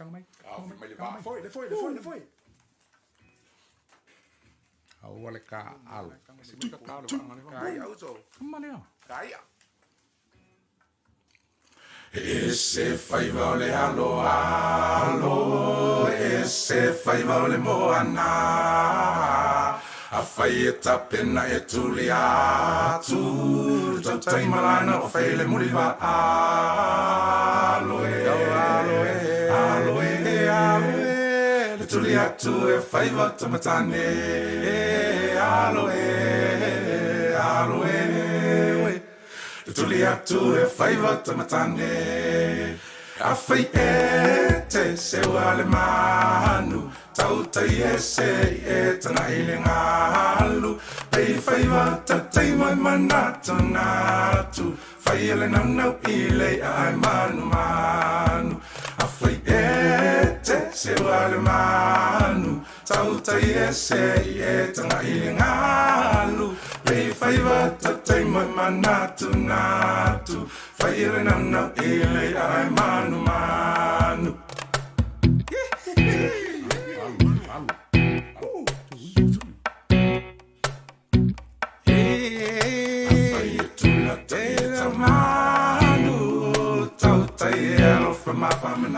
Calma aí. Mas ele vai. Foi. Au le ka alu. Kaya uso. Kemana? Kaya. Ese faiva ole alo alo, ese faiva ole moana. A fai e tapena e tuli atu, tau tai malana o fai le muri va alo e alo e alo e alo e, le tuli atu e faiva tamatane e alo e alo e. Tuli atu e faiva tamatane. A fai e te se wale manu. Tau tai e se e tana ile ngalu. Pei faiva ta tai mai manatu natu. Fai ele nanau ile ai manu manu. A fai e te se wale manu. Tau tai e se e tana ile ngalu. Pei faiva ta tai mai manatu natu. Fai ele nanau ile ai manu manu. From my family,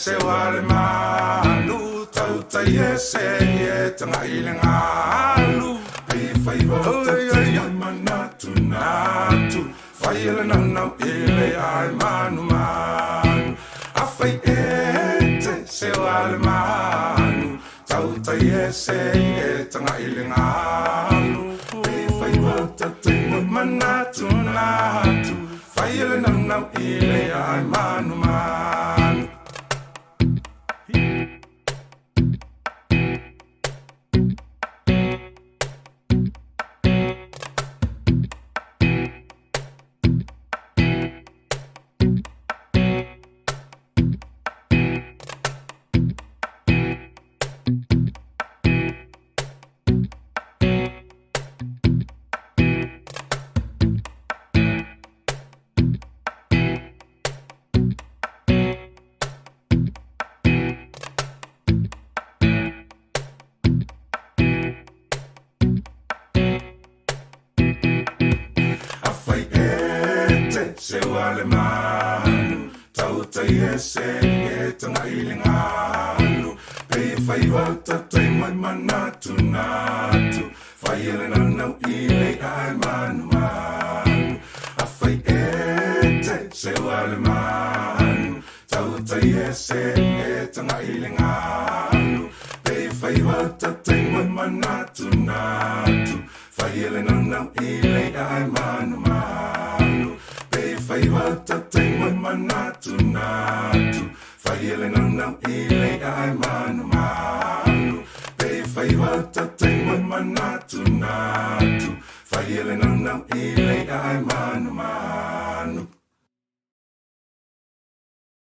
se wale manu tau tai e se e tanga ile ngalu pei faiva tai manatu natu fai ele nanau ile ai manu manu a fai e te se wale manu tau tai e se e tanga ile ngalu pei faiva tai manatu natu fai ele nanau ile ai manu manu. Se wale manu, tau tai e se e tanga ile ngalu. Pei faiva ta tai mai manatu natu. Fai ele nanau ile ai manu manu. A fai e te se wale manu, tau tai e se e tanga ile ngalu. Pei faiva ta tai mai manatu natu. Fai ele nanau ile ai manu manu. Faiva ta tai mai manatu natu. Fai ele nanau ile ai manu manu. Pei faiva ta tai mai manatu natu. Fai ele nanau ile ai manu.